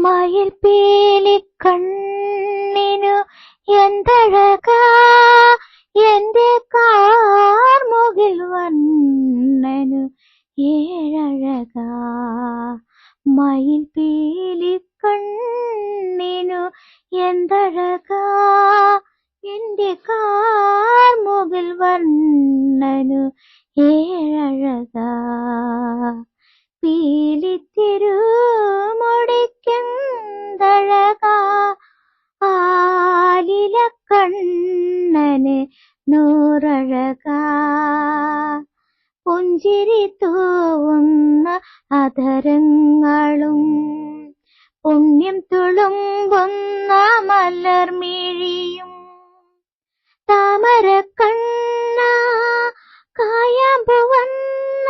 മയിൽ പീലിക്കണ്ണിനു എന്തഴകാ എന്റെ കാർമുകിൽ വണ്ണനു ഏഴഴകാ. മയിൽ പീലിക്കണ്ണിനു എന്തഴകാ എന്റെ കാർമുകിൽ വണ്ണനു ഏഴഴകാ. പീലിത്തിരുമുടിക്കെന്തഴകാ ആലിലക്കണ്ണന് നൂറഴകാ. പുഞ്ചിരി തൂവുന്ന അധരങ്ങളും പുണ്യം തുളുമ്പുന്ന മലർമിഴിയും താമരക്കണ്ണ കായാമ്പു വന്ന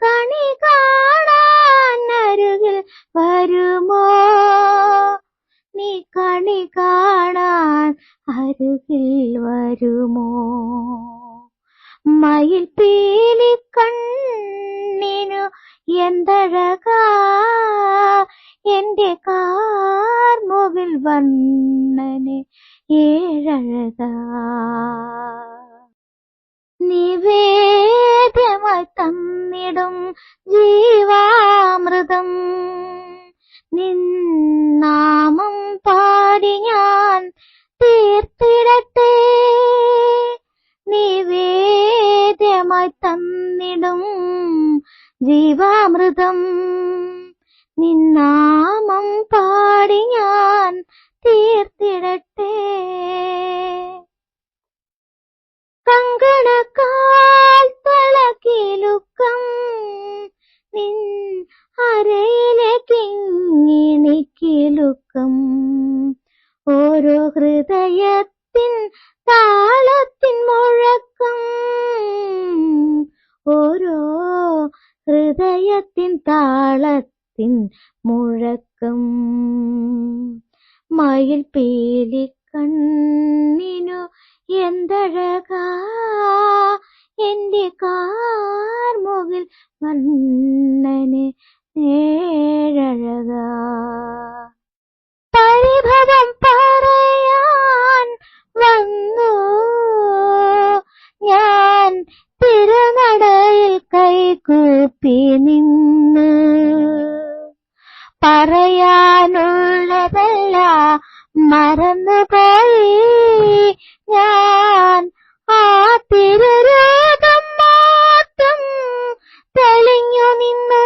കണി കാണാൻ അരുകിൽ വരുമോ? നീ കണി കാണാൻ അരുകിൽ വരുമോ? മയിൽ പീലിക്കണ്ണിനു എന്തഴകാ എന്റെ കാർമുകിൽ വണ്ണന് ഏഴഴകാ. നിവേദ്യമായി തന്നിടും ജീവാമൃതം നിന്നാമം പാടി ഞാൻ തീർത്തിടട്ടെ. നിവേദ്യമായി തന്നിടും ജീവാമൃതം നിന്നാമം പാടി ഞാൻ തീർത്തിടട്ടെ. കങ്കണക്കാൽ തളകിലുക്കം നിൻ അരയിലെ കിങ്ങിണിക്കിലുക്കം ഓരോ ഹൃദയത്തിൻ താളത്തിൻ മുഴക്കം ഓരോ ഹൃദയത്തിൻ താളത്തിൻ മുഴക്കം. മയിൽ പീലിക്കണ്ണിനു എന്തഴകാ എന്റെ കാർമുകിൽ വണ്ണന് ഏഴഴകാ. പരിഭവം പറയാൻ വന്നു ഞാൻ തിരുനടയിൽ കൈകൂപ്പി നിന്ന്. പറയാനുള്ളതല്ല മറന്നുപോയി ഞാൻ ആ തിരുരൂപം മാത്രം തെളിഞ്ഞു നിന്നു.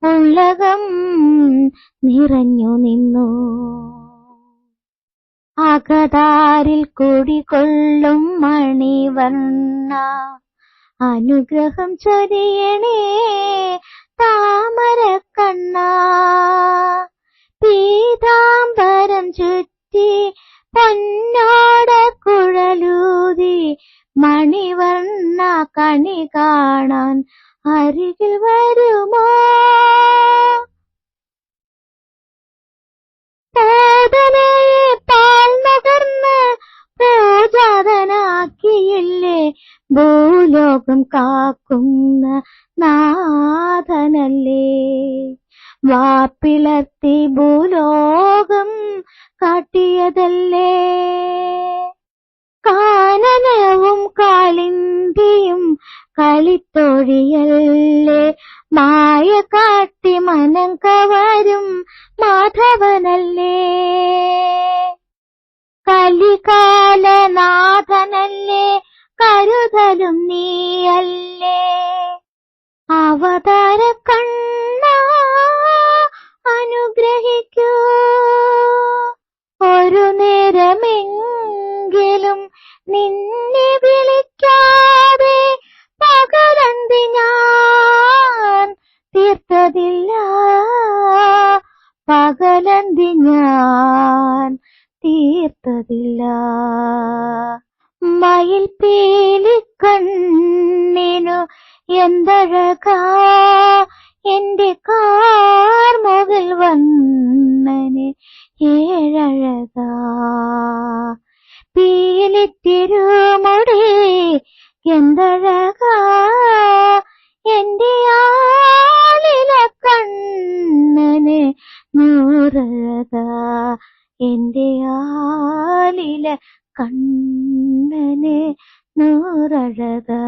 ഉള്ളകം നിറഞ്ഞു നിന്നു. അകതാരിൽ കുടികൊള്ളും മണിവർണ്ണ അനുഗ്രഹം ചൊരിയണേ താമരക്കണ്ണ. പീതാംബരം ചുറ്റി പൊന്നോട കുഴലൂതി മണിവർണ്ണ കണി കാണാൻ അരികിൽ വരുമോ? പോതനയെ പാൽ നുകർന്ന് പൂജാതനാക്കിയില്ലേ ഭൂലോകം കാക്കുന്ന നാഥനല്ലേ. വാപ്പിളർത്തി ഭൂലോകം കാട്ടിയതല്ലേ. കാനനവും കാളിന്തിയും കളിത്തൊഴിയല്ലേ. മായ കാട്ടി മനം കവരും മാധവനല്ലേ. കലികാലനാഥനല്ലേ. കരുതലും നീയല്ലേ. അവതാര കണ്ണ അനുഗ്രഹിക്കൂ. ഒരു നേരമെങ്കിലും നിന്നെ വിളിക്കാതെ പകലന്തി ഞാൻ തീർത്തതില്ല. പകലന്തി ഞാൻ തീർത്തതില്ല. മയിൽ പീലിക്കണ്ണിനു എന്തഴകാ എന്റെ കാർമുകിൽ വണ്ണന് ഏഴഴകാ. പീലിത്തിരുമുടി എന്തഴകാ എന്റെ ആലിലക്കണ്ണന് നൂറഴകാ എന്റെ ആലില കണ്ണന് നൂറഴകാ.